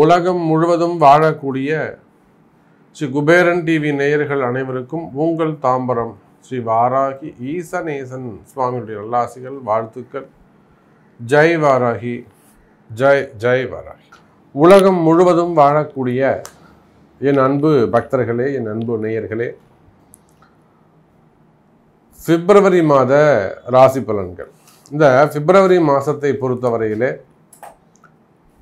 உலகம் முழுவதும் வாழக்கூடிய ஸ்ரீ குபேரன் டிவி நேயர்கள் அனைவருக்கும் உங்கள் தாம்பரம் ஸ்ரீ வாராகி ஈசநேசன் சுவாமியுடைய நல்லாசிகள், வாழ்த்துக்கள். ஜெய் வாராகி, ஜெய் ஜெய் வாராகி. உலகம் முழுவதும் வாழக்கூடிய என் அன்பு பக்தர்களே, என் அன்பு நேயர்களே, பிப்ரவரி மாத ராசி பலன்கள். இந்த பிப்ரவரி மாதத்தை பொறுத்தவரையிலே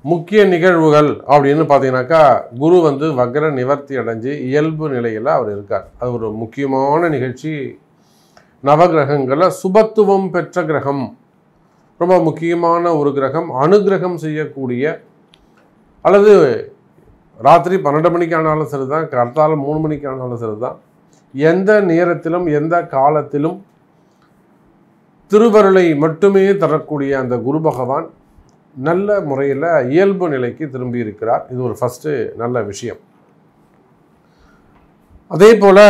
முக்கிய நிகழ்வுகள் அப்படின்னு பார்த்தீங்கன்னாக்கா, குரு வக்ர நிவர்த்தி அடைஞ்சு இயல்பு நிலையில் அவர் இருக்கார். அது ஒரு முக்கியமான நிகழ்ச்சி. நவகிரகங்களில் சுபத்துவம் பெற்ற கிரகம், ரொம்ப முக்கியமான ஒரு கிரகம். அனுகிரகம் செய்யக்கூடிய, அல்லது ராத்திரி 12 மணிக்கு ஆனாலும் சரிதான், கர்த்தால 3 மணிக்கு ஆனாலும் சரிதான், எந்த நேரத்திலும் எந்த காலத்திலும் திருவருளை மட்டுமே தரக்கூடிய அந்த குரு பகவான் நல்ல முறையில் இயல்பு நிலைக்கு திரும்பி இருக்கிறார். இது ஒரு ஃபஸ்ட்டு நல்ல விஷயம். அதே போல்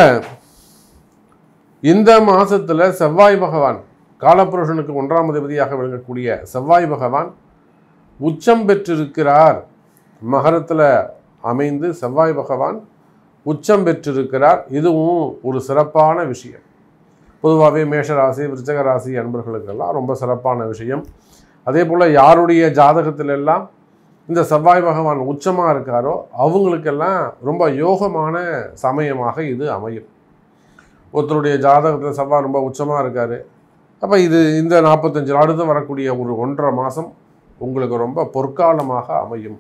இந்த மாதத்தில் செவ்வாய் பகவான், காலபுருஷனுக்கு 1ஆம் அதிபதியாக விளங்கக்கூடிய செவ்வாய் பகவான் உச்சம் பெற்றிருக்கிறார். மகரத்தில் அமைந்து செவ்வாய் பகவான் உச்சம் பெற்றிருக்கிறார். இதுவும் ஒரு சிறப்பான விஷயம். பொதுவாகவே மேஷராசி, விருச்சக ராசி அன்பர்களுக்கெல்லாம் ரொம்ப சிறப்பான விஷயம். அதே போல் யாருடைய ஜாதகத்திலெல்லாம் இந்த செவ்வாய் பகவான் உச்சமாக இருக்காரோ அவங்களுக்கெல்லாம் ரொம்ப யோகமான சமயமாக இது அமையும். ஒருத்தருடைய ஜாதகத்தில் செவ்வாய் ரொம்ப உச்சமாக இருக்கார், அப்போ இந்த 45 அடுத்து வரக்கூடிய ஒரு 1.5 மாதம் உங்களுக்கு ரொம்ப பொற்காலமாக அமையும்.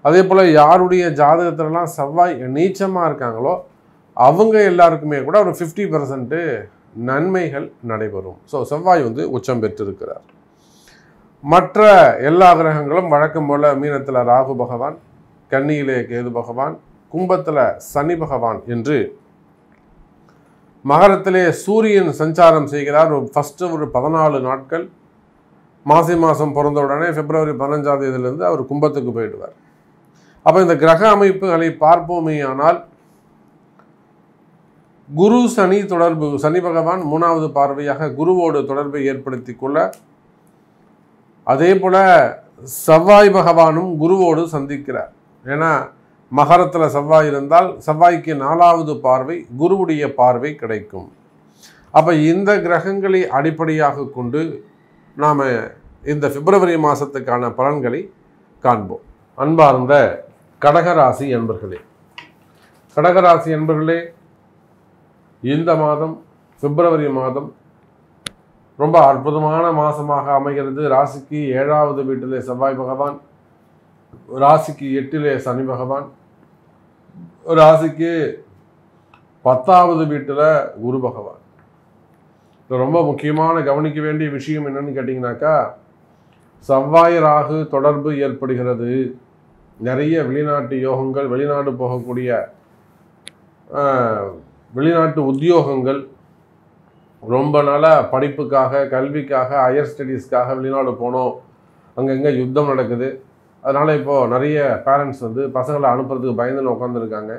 அதே போல் யாருடைய ஜாதகத்திலலாம் செவ்வாய் நீச்சமாக இருக்காங்களோ அவங்க எல்லாருக்குமே கூட ஒரு 50% நன்மைகள் நடைபெறும். ஸோ செவ்வாய் உச்சம் பெற்றிருக்கிறார். மற்ற எல்லா கிரகங்களும் வழக்கம் போல் மீனத்தில் ராகு பகவான், கன்னியிலே கேது பகவான், கும்பத்தில் சனி பகவான் என்று மகரத்திலே சூரியன் சஞ்சாரம் செய்கிறார். ஃபஸ்ட்டு ஒரு 14 நாட்கள், மாசி மாதம் பிறந்த உடனே பிப்ரவரி 15ஆம் தேதியிலிருந்து அவர் கும்பத்துக்கு போயிடுவார். அப்போ இந்த கிரக அமைப்புகளை பார்ப்போமே ஆனால், குரு சனி தொடர்பு, சனி பகவான் 3வது பார்வையாக குருவோடு தொடர்பை ஏற்படுத்தி கொள்ள, அதே போல் செவ்வாய் பகவானும் குருவோடு சந்திக்கிறார். ஏன்னா மகரத்தில் செவ்வாய் இருந்தால் செவ்வாய்க்கு 4வது பார்வை, குருவுடைய பார்வை கிடைக்கும். அப்போ இந்த கிரகங்களை அடிப்படையாக கொண்டு நாம் இந்த பிப்ரவரி மாதத்துக்கான பலன்களை காண்போம். அன்பார்ந்த கடகராசி என்பர்களே, கடகராசி என்பர்களே, இந்த மாதம் பிப்ரவரி மாதம் ரொம்ப அற்புதமான மாதமாக அமைகிறது. ராசிக்கு 7வது வீட்டிலே செவ்வாய் பகவான், ராசிக்கு 8லே சனி பகவான், ராசிக்கு 10வது வீட்டில் குரு பகவான். இது ரொம்ப முக்கியமான கவனிக்க வேண்டிய விஷயம் என்னன்னு கேட்டிங்கனாக்கா, செவ்வாய் ராகு தொடர்பு ஏற்படுகிறது. நிறைய வெளிநாட்டு யோகங்கள், வெளிநாடு போகக்கூடிய வெளிநாட்டு உத்தியோகங்கள், ரொம்ப நாளாக படிப்புக்காக, கல்விக்காக, ஹையர் ஸ்டடீஸ்க்காக வெளிநாடு போனோம், அங்கங்கே யுத்தம் நடக்குது, அதனால் இப்போது நிறைய பேரண்ட்ஸ் பசங்களை அனுப்புறதுக்கு பயந்துன்னு உட்காந்துருக்காங்க,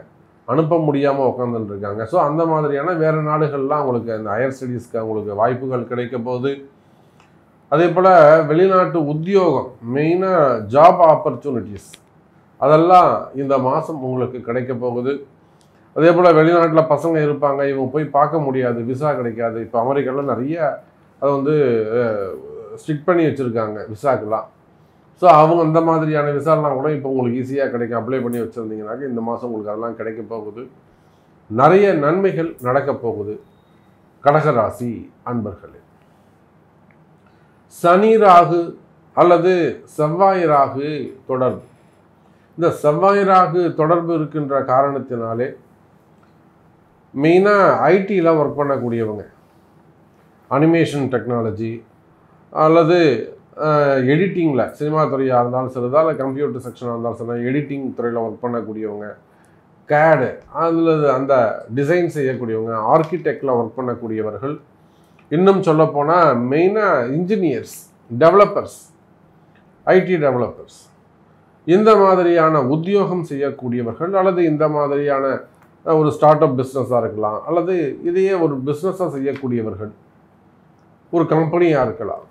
அனுப்ப முடியாமல் உட்காந்துருக்காங்க. ஸோ அந்த மாதிரியான வேறு நாடுகள்லாம் அவங்களுக்கு அந்த ஹையர் ஸ்டடீஸ்க்கு அவங்களுக்கு வாய்ப்புகள் கிடைக்க போகுது. அதே போல் வெளிநாட்டு உத்தியோகம், மெயினாக ஜாப் ஆப்பர்ச்சுனிட்டிஸ், அதெல்லாம் இந்த மாதம் உங்களுக்கு கிடைக்க போகுது. அதே போல் வெளிநாட்டில் பசங்க இருப்பாங்க, இவங்க போய் பார்க்க முடியாது, விசா கிடைக்காது. இப்போ அமெரிக்காவில் நிறைய அதை ஸ்ட்ரிக்ட் பண்ணி வச்சுருக்காங்க விசாக்கெல்லாம். ஸோ அவங்க அந்த மாதிரியான விசாலாம் கூட இப்போ உங்களுக்கு ஈஸியாக கிடைக்கும். அப்ளை பண்ணி வச்சுருந்தீங்கன்னாக்க இந்த மாதம் உங்களுக்கு அதெல்லாம் கிடைக்க போகுது. நிறைய நன்மைகள் நடக்க போகுது. கடகராசி அன்பர்களே, சனி ராகு அல்லது செவ்வாய் ராகு தொடர்பு, இந்த செவ்வாய் ராகு தொடர்பு இருக்கின்ற காரணத்தினாலே மெயினாக ஐடியில் ஒர்க் பண்ணக்கூடியவங்க, அனிமேஷன் டெக்னாலஜி அல்லது எடிட்டிங்கில், சினிமா துறையாக இருந்தாலும் சரிதான், இல்லை கம்ப்யூட்டர் செக்ஷனாக இருந்தாலும் சரி, எடிட்டிங் துறையில் ஒர்க் பண்ணக்கூடியவங்க, கேடு அதில் அந்த டிசைன் செய்யக்கூடியவங்க, ஆர்கிடெக்டில் ஒர்க் பண்ணக்கூடியவர்கள், இன்னும் சொல்லப்போனால் மெயினாக இன்ஜினியர்ஸ், டெவலப்பர்ஸ், ஐடி டெவலப்பர்ஸ், இந்த மாதிரியான உத்தியோகம் செய்யக்கூடியவர்கள், அல்லது இந்த மாதிரியான ஒரு ஸ்டார்ட் அப் பிஸ்னஸாக இருக்கலாம், அல்லது இதையே ஒரு பிஸ்னஸாக செய்யக்கூடியவர்கள், ஒரு கம்பெனியாக இருக்கலாம்.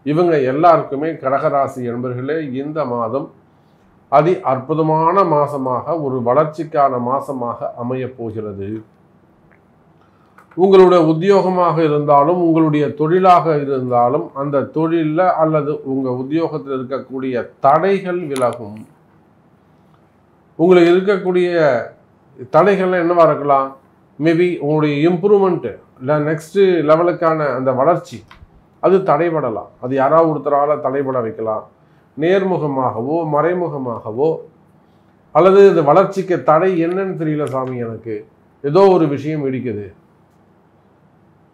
இவங்க எல்லாருக்குமே கடகராசி என்பர்களே இந்த மாதம் அதி அற்புதமான மாசமாக, ஒரு வளர்ச்சிக்கான மாசமாக அமையப் போகிறது. உங்களுடைய உத்தியோகமாக இருந்தாலும், உங்களுடைய தொழிலாக இருந்தாலும், அந்த தொழிலில் அல்லது உங்கள் உத்தியோகத்தில் இருக்கக்கூடிய தடைகள் விலகும். உங்களுக்கு இருக்கக்கூடிய தடைகள்லாம் என்னவா இருக்கலாம்? மேபி உங்களுடைய இம்ப்ரூவ்மெண்ட்டு இல்லை நெக்ஸ்ட்டு லெவலுக்கான அந்த வளர்ச்சி அது தடைபடலாம். அது யாராவது ஒருத்தரால் தடைபட வைக்கலாம். நேர்முகமாகவோ மறைமுகமாகவோ, அல்லது இந்த வளர்ச்சிக்கு தடை என்னன்னு தெரியல சாமி, எனக்கு ஏதோ ஒரு விஷயம் இடிக்குது.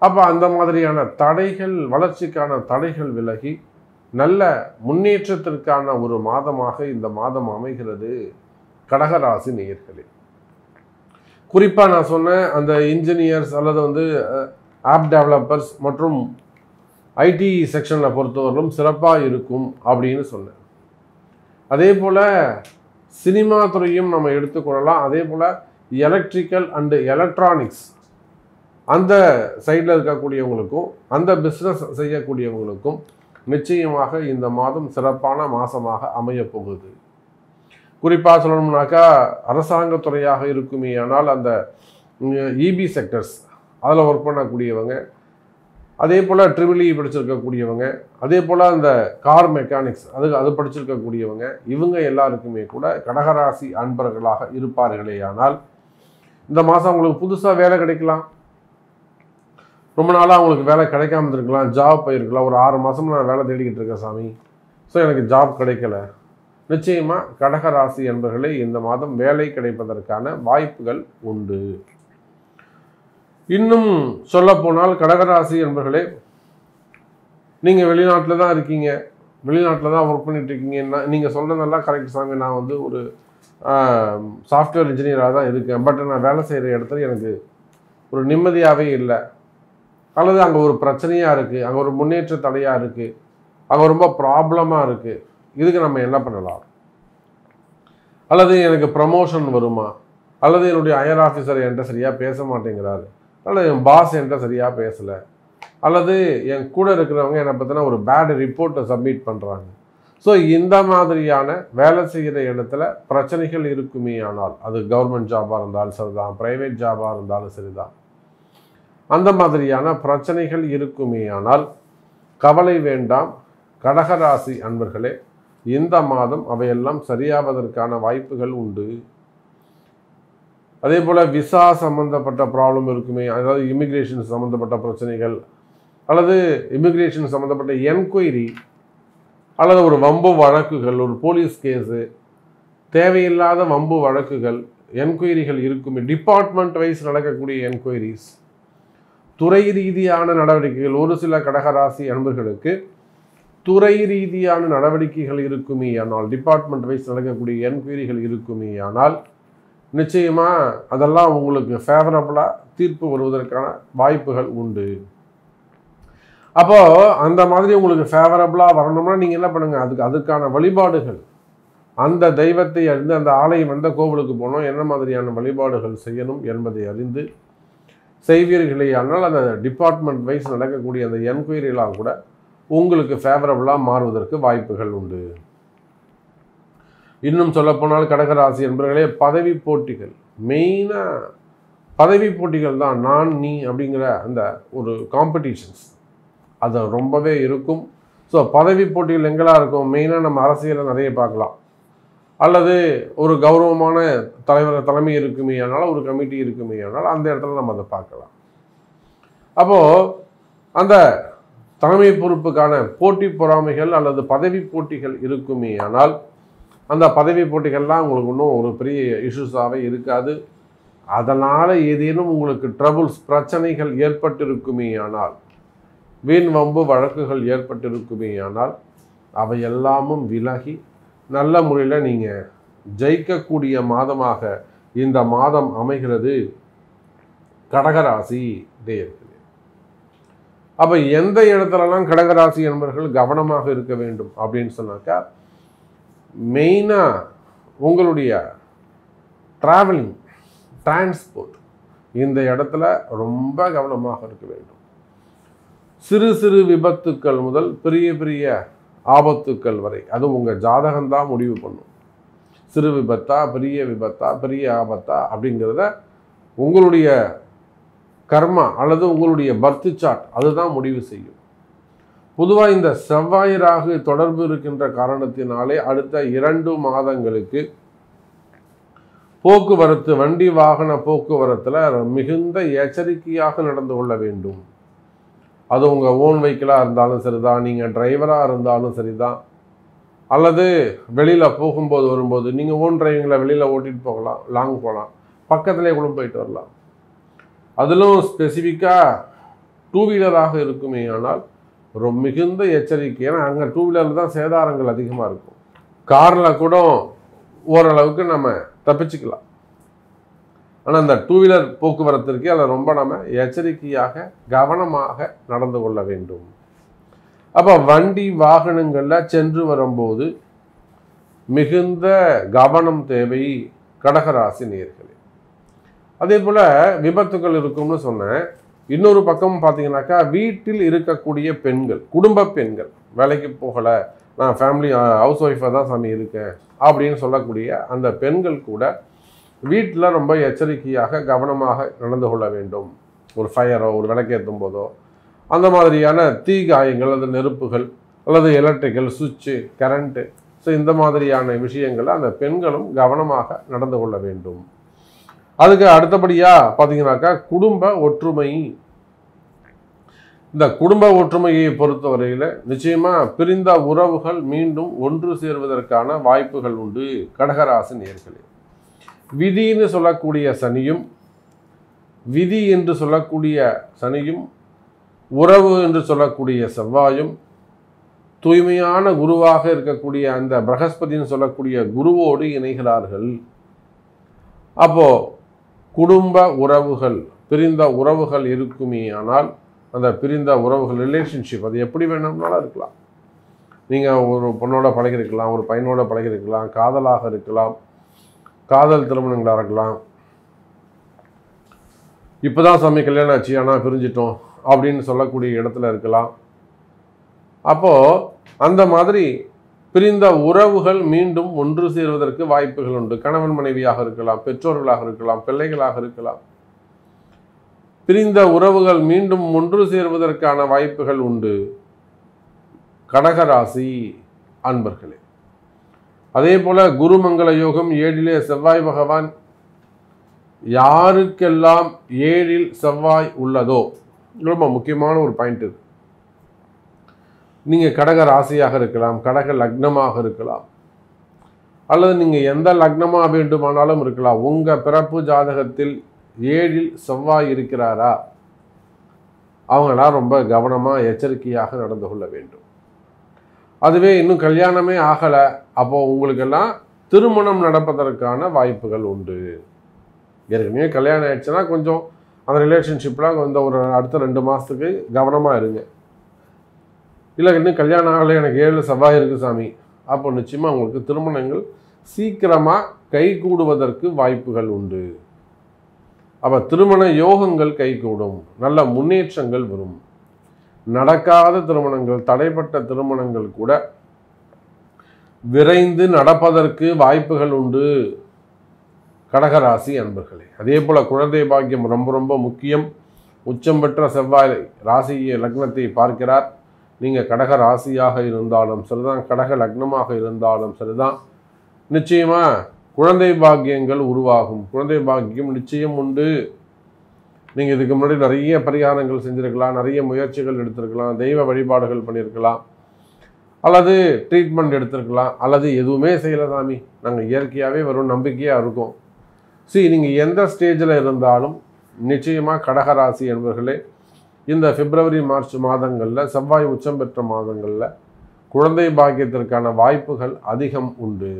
அப்போ அந்த மாதிரியான தடைகள், வளர்ச்சிக்கான தடைகள் விலகி நல்ல முன்னேற்றத்திற்கான ஒரு மாதமாக இந்த மாதம் அமைகிறது கடகராசி நேயர்களே. குறிப்பாக நான் சொன்னேன், அந்த இன்ஜினியர்ஸ் அல்லது ஆப் டெவலப்பர்ஸ் மற்றும் ஐடி செக்ஷனில் பொறுத்தவரையிலும் சிறப்பாக இருக்கும் அப்படின்னு சொன்னேன். அதே போல் சினிமா துறையும் நம்ம எடுத்துக்கொள்ளலாம். அதே போல் எலக்ட்ரிக்கல் அண்டு எலக்ட்ரானிக்ஸ் அந்த சைடில் இருக்கக்கூடியவங்களுக்கும், அந்த பிஸ்னஸ் செய்யக்கூடியவங்களுக்கும் நிச்சயமாக இந்த மாதம் சிறப்பான மாதமாக அமையப் போகுது. குறிப்பாக சொல்லணும்னாக்கா அரசாங்கத்துறையாக இருக்குமே ஆனால் அந்த இபி செக்டர்ஸ் அதில் ஒர்க் பண்ணக்கூடியவங்க, அதே போல் ட்ரிபிள் படிச்சிருக்கக்கூடியவங்க, அதே போல் அந்த கார் மெக்கானிக்ஸ் அது படிச்சிருக்கக்கூடியவங்க, இவங்க எல்லாருக்குமே கூட கடகராசி அன்பர்களாக இருப்பார்களே ஆனால் இந்த மாதம் அவங்களுக்கு புதுசாக வேலை கிடைக்கலாம். ரொம்ப நாளாக அவங்களுக்கு வேலை கிடைக்காம இருந்திருக்கலாம், ஜாப் போயிருக்கலாம். ஒரு 6 மாதம் நான் வேலை தேடிக்கிட்டு இருக்கேன் சாமி, ஸோ எனக்கு ஜாப் கிடைக்கல. நிச்சயமாக கடகராசி என்பர்களே இந்த மாதம் வேலை கிடைப்பதற்கான வாய்ப்புகள் உண்டு. இன்னும் சொல்லப்போனால் கடகராசி என்பர்களே, நீங்கள் வெளிநாட்டில் தான் இருக்கீங்க, வெளிநாட்டில் தான் ஒர்க் பண்ணிட்டு இருக்கீங்கன்னா நீங்கள் சொல்கிறதெல்லாம் கரெக்ட் சாமி, நான் ஒரு சாஃப்ட்வேர் இன்ஜினியராக தான் இருக்கேன், பட் நான் வேலை செய்கிற இடத்துல எனக்கு ஒரு நிம்மதியாகவே இல்லை, அல்லது அங்கே ஒரு பிரச்சனையாக இருக்குது, அங்கே ஒரு முன்னேற்ற தடையாக இருக்குது, அங்கே ரொம்ப ப்ராப்ளமாக இருக்குது, இதுக்கு நம்ம என்ன பண்ணலாம்? அல்லது எனக்கு ப்ரமோஷன் வருமா? அல்லது என்னுடைய ஹையர் ஆஃபீஸர் என்கிட்ட சரியாக பேச மாட்டேங்கிறாரு, அல்லது என் பாஸ் என்கிட்ட சரியாக பேசலை, அல்லது என் கூட இருக்கிறவங்க என்னை பற்றின ஒரு பேட் ரிப்போர்ட்டை சப்மிட் பண்ணுறாங்க. ஸோ இந்த மாதிரியான வேலை செய்கிற இடத்துல பிரச்சனைகள் இருக்குமே ஆனால், அது கவர்மெண்ட் ஜாபாக இருந்தாலும் சரிதான், ப்ரைவேட் ஜாபாக இருந்தாலும் சரிதான், அந்த மாதிரியான பிரச்சனைகள் இருக்குமே ஆனால் கவலை வேண்டாம் கடகராசி அன்பர்களே. இந்த மாதம் அவையெல்லாம் சரியாவதற்கான வாய்ப்புகள் உண்டு. அதே போல் விசா சம்மந்தப்பட்ட ப்ராப்ளம் இருக்குமே, அதாவது இமிக்ரேஷன் சம்மந்தப்பட்ட பிரச்சனைகள், அல்லது இமிக்ரேஷன் சம்மந்தப்பட்ட என்கொயரி, அல்லது ஒரு வம்பு வழக்குகள், ஒரு போலீஸ் கேஸு, தேவையில்லாத வம்பு வழக்குகள், என்கொயரிகள் இருக்குமே, டிபார்ட்மெண்ட் வைஸ் நடக்கக்கூடிய என்கொயரிஸ், துறை ரீதியான நடவடிக்கைகள். ஒரு சில கடகராசி அன்பர்களுக்கு துறை ரீதியான நடவடிக்கைகள் இருக்குமே ஆனால், டிபார்ட்மெண்ட் வைஸ் நடக்கக்கூடிய என்கொயரிகள் இருக்குமே ஆனால் நிச்சயமாக அதெல்லாம் உங்களுக்கு ஃபேவரபுளாக தீர்ப்பு வருவதற்கான வாய்ப்புகள் உண்டு. அப்போது அந்த மாதிரி உங்களுக்கு ஃபேவரபுளாக வரணும்னா நீங்கள் என்ன பண்ணுங்கள், அதுக்கான வழிபாடுகள், அந்த தெய்வத்தை அறிந்து, அந்த ஆலயம் எந்த கோவிலுக்கு போகணும், என்ன மாதிரியான வழிபாடுகள் செய்யணும் என்பதை அறிந்து செய்வீர்களே ஆனால் அந்த டிபார்ட்மெண்ட் வைஸ் நடக்கக்கூடிய அந்த என்கொயரிலாம் கூட உங்களுக்கு ஃபேவரபுளாக மாறுவதற்கு வாய்ப்புகள் உண்டு. இன்னும் சொல்லப்போனால் கடகராசி என்பவர்களே, பதவி போட்டிகள், மெயினாக பதவி போட்டிகள் தான், நான் நீ அப்படிங்கிற அந்த ஒரு காம்படிஷன்ஸ் அது ரொம்பவே இருக்கும். ஸோ பதவி போட்டிகள் எங்கெல்லாம் இருக்கும்? மெயினாக நம்ம அரசியலை நிறைய பார்க்கலாம், அல்லது ஒரு கௌரவமான தலைமை இருக்குமே ஆனால், ஒரு கமிட்டி இருக்குமே ஆனால் அந்த இடத்துல நம்ம அதை பார்க்கலாம். அப்போது அந்த தலைமை பொறுப்புக்கான போட்டி பொறாமைகள் அல்லது பதவி போட்டிகள் இருக்குமே ஆனால் அந்த பதவி போட்டிகள்லாம் உங்களுக்கு இன்னும் ஒரு பெரிய இஷ்யூஸாகவே இருக்காது. அதனால் ஏதேனும் உங்களுக்கு ட்ரபுள்ஸ், பிரச்சனைகள் ஏற்பட்டிருக்குமே ஆனால், வீண் வம்பு வழக்குகள் ஏற்பட்டிருக்குமே ஆனால் அவை எல்லாமும் விலகி நல்ல முறையில் நீங்கள் ஜெயிக்கக்கூடிய மாதமாக இந்த மாதம் அமைகிறது கடகராசி நேயர்களே. அப்போ எந்த இடத்துலலாம் கடகராசி என்பவர்கள் கவனமாக இருக்க வேண்டும் அப்படின்னு சொன்னாக்கா, மெயினாக உங்களுடைய ட்ராவலிங், டிரான்ஸ்போர்ட், இந்த இடத்துல ரொம்ப கவனமாக இருக்க வேண்டும். சிறு சிறு விபத்துக்கள் முதல் பெரிய பெரிய ஆபத்துக்கள் வரை அது உங்கள் ஜாதகம்தான் முடிவு பண்ணும். சிறு விபத்தா, பெரிய விபத்தா, பெரிய ஆபத்தா அப்படிங்கிறத உங்களுடைய கர்மா அல்லது உங்களுடைய பர்த் சார்ட் அதுதான் முடிவு செய்யும். பொதுவாக இந்த செவ்வாய் ராகு தொடர்பு இருக்கின்ற காரணத்தினாலே அடுத்த 2 மாதங்களுக்கு போக்குவரத்து, வண்டி வாகன போக்குவரத்தில் மிகுந்த எச்சரிக்கையாக நடந்து கொள்ள வேண்டும். அது உங்கள் ஓன் வெஹிக்கிளாக இருந்தாலும் சரிதான், நீங்கள் டிரைவராக இருந்தாலும் சரிதான், அல்லது வெளியில் போகும்போது வரும்போது நீங்கள் ஓன் டிரைவிங்கில் வெளியில் ஓட்டிகிட்டு போகலாம், லாங் போகலாம், பக்கத்துலேயே கூட போயிட்டு வரலாம். அதிலும் ஸ்பெசிஃபிக்காக 2 வீலராக இருக்குமே ஆனால் ரொம்ப மிகுந்த எச்சரிக்கை. ஏன்னா அங்கே 2 வீலரில் தான் சேதாரங்கள் அதிகமாக இருக்கும். காரில் கூட ஓரளவுக்கு நம்ம தப்பிச்சுக்கலாம். ஆனால் அந்த 2 வீலர் போக்குவரத்திற்கு அதில் ரொம்ப நம்ம எச்சரிக்கையாக கவனமாக நடந்து கொள்ள வேண்டும். அப்போ வண்டி வாகனங்களில் சென்று வரும்போது மிகுந்த கவனம் தேவை கடகராசி நேயர்களே. அதே போல் விபத்துகள் இருக்கும்னு சொன்னேன். இன்னொரு பக்கம் பார்த்தீங்கன்னாக்கா வீட்டில் இருக்கக்கூடிய பெண்கள், குடும்ப பெண்கள், வேலைக்கு போகலை, நான் ஃபேமிலி ஹவுஸ் ஒய்ஃபாக தான் சாமி இருக்கேன் அப்படின்னு சொல்லக்கூடிய அந்த பெண்கள் கூட வீட்டில் ரொம்ப எச்சரிக்கையாக கவனமாக நடந்து கொள்ள வேண்டும். ஒரு ஃபயரோ ஒரு விளக்கேற்றும் போதோ அந்த மாதிரியான தீ காயங்கள் அல்லது நெருப்புகள் அல்லது எலக்ட்ரிக்கல் சுவிட்சு, கரண்ட்டு, ஸோ இந்த மாதிரியான விஷயங்களை அந்த பெண்களும் கவனமாக நடந்து கொள்ள வேண்டும். அதுக்கு அடுத்தபடியாக பார்த்தீங்கன்னாக்கா குடும்ப ஒற்றுமை. இந்த குடும்ப ஒற்றுமையை பொறுத்தவரையில் நிச்சயமாக பிரிந்த உறவுகள் மீண்டும் ஒன்று சேர்வதற்கான வாய்ப்புகள் உண்டு கடகராசி நேயர்களே. விதின்னு சொல்லக்கூடிய சனியும், விதி என்று சொல்லக்கூடிய சனியும், உறவு என்று சொல்லக்கூடிய செவ்வாயும், தூய்மையான குருவாக இருக்கக்கூடிய அந்த பிரகஸ்பதினு சொல்லக்கூடிய குருவோடு இணைகிறார்கள். அப்போ குடும்ப உறவுகள், பிரிந்த உறவுகள் இருக்குமே ஆனால் அந்த பிரிந்த உறவுகள், ரிலேஷன்ஷிப், அது எப்படி வேணும்னாலும் இருக்கலாம். நீங்கள் ஒரு பொண்ணோட பழகிருக்கலாம், ஒரு பையனோட பழகிருக்கலாம், காதலாக இருக்கலாம், காதல் திருமணங்களாக இருக்கலாம், இப்போ தான் சாமி கல்யாணம் ஆச்சு ஆனால் பிரிஞ்சிட்டோம் அப்படின்னு சொல்லக்கூடிய இடத்துல இருக்கலாம். அப்போது அந்த மாதிரி பிரிந்த உறவுகள் மீண்டும் ஒன்று சேர்வதற்கு வாய்ப்புகள் உண்டு. கணவன் மனைவியாக இருக்கலாம், பெற்றோர்களாக இருக்கலாம், பிள்ளைகளாக இருக்கலாம். பிரிந்த உறவுகள் மீண்டும் ஒன்று சேர்வதற்கான வாய்ப்புகள் உண்டு கடகராசி அன்பர்களே. அதே போல குருமங்கள யோகம் 7லே செவ்வாய் பகவான். யாருக்கெல்லாம் 7ல் செவ்வாய் உள்ளதோ, ரொம்ப முக்கியமான ஒரு பாயிண்ட் இது. நீங்கள் கடக ராசியாக இருக்கலாம், கடக லக்னமாக இருக்கலாம், அல்லது நீங்கள் எந்த லக்னமாக வேண்டுமானாலும் இருக்கலாம். உங்கள் பிறப்பு ஜாதகத்தில் 7ல் செவ்வாய் இருக்கிறாரா, அவங்களாம் ரொம்ப கவனமாக எச்சரிக்கையாக நடந்து கொள்ள வேண்டும். அதுவே இன்னும் கல்யாணமே ஆகலை, அப்போது உங்களுக்கெல்லாம் திருமணம் நடப்பதற்கான வாய்ப்புகள் உண்டு. ஏற்கனவே கல்யாணம் ஆயிடுச்சுன்னா கொஞ்சம் அந்த ரிலேஷன்ஷிப்லாம் கொஞ்சம் ஒரு அடுத்த 2 மாதத்துக்கு கவனமாக இருங்க. இல்லை இன்னும் கல்யாணம் ஆகலை, எனக்கு 7ல் செவ்வாய் இருக்குது சாமி, அப்போ நிச்சயமாக உங்களுக்கு திருமணங்கள் சீக்கிரமாக கைகூடுவதற்கு வாய்ப்புகள் உண்டு. அப்போ திருமண யோகங்கள் கைகூடும், நல்ல முன்னேற்றங்கள் வரும். நடக்காத திருமணங்கள், தடைப்பட்ட திருமணங்கள் கூட விரைந்து நடப்பதற்கு வாய்ப்புகள் உண்டு கடகராசி அன்பர்களே. அதே போல் குழந்தை பாக்கியம் ரொம்ப ரொம்ப முக்கியம். உச்சம் பெற்ற செவ்வாய் ராசி லக்னத்தை பார்க்கிறார். நீங்கள் கடக ராசியாக இருந்தாலும் சரிதான், கடக லக்னமாக இருந்தாலும் சரிதான், நிச்சயமாக குழந்தை பாக்கியங்கள் உருவாகும். குழந்தை பாக்கியம் நிச்சயம் உண்டு. நீங்கள் இதுக்கு முன்னாடி நிறைய பரிகாரங்கள் செஞ்சுருக்கலாம், நிறைய முயற்சிகள் எடுத்திருக்கலாம், தெய்வ வழிபாடுகள் பண்ணியிருக்கலாம், அல்லது ட்ரீட்மெண்ட் எடுத்திருக்கலாம், அல்லது எதுவுமே செய்யலை சாமி, நாங்கள் இயற்கையாகவே வரும் நம்பிக்கையாக இருக்கோம். நீங்கள் எந்த ஸ்டேஜில் இருந்தாலும் நிச்சயமாக கடகராசி என்பவர்களே இந்த பிப்ரவரி மார்ச் மாதங்களில், செவ்வாய் உச்சம் பெற்ற மாதங்களில் குழந்தை பாக்கியத்திற்கான வாய்ப்புகள் அதிகம் உண்டு.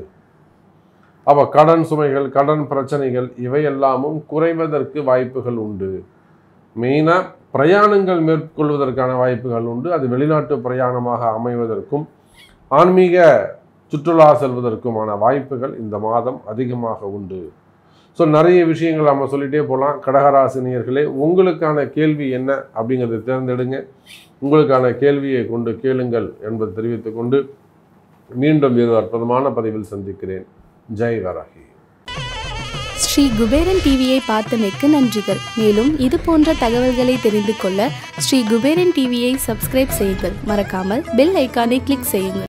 அப்போ கடன் சுமைகள், கடன் பிரச்சனைகள் இவையெல்லாமும் குறைவதற்கு வாய்ப்புகள் உண்டு. மெயினாக பிரயாணங்கள் மேற்கொள்வதற்கான வாய்ப்புகள் உண்டு. அது வெளிநாட்டு பிரயாணமாக அமைவதற்கும் ஆன்மீக சுற்றுலா செல்வதற்குமான வாய்ப்புகள் இந்த மாதம் அதிகமாக உண்டு. ஸோ நிறைய விஷயங்கள் நம்ம சொல்லிகிட்டே போகலாம். கடகராசினியர்களே, உங்களுக்கான கேள்வி என்ன அப்படிங்கிறத தேர்ந்தெடுங்க. உங்களுக்கான கேள்வியை கொண்டு கேளுங்கள் என்பதை தெரிவித்துக்கொண்டு மீண்டும் ஒரு அற்புதமான பதிவில் சந்திக்கிறேன். ஜெய் வராகி. ஸ்ரீ குபேரன் டிவியை பார்த்தமைக்கு நன்றிகள். மேலும் இது போன்ற தகவல்களை தெரிந்து கொள்ள ஸ்ரீ குபேரன் டிவியை சப்ஸ்கிரைப் செய்யுங்கள். மறக்காமல் பெல் ஐக்கானை கிளிக் செய்யுங்கள்.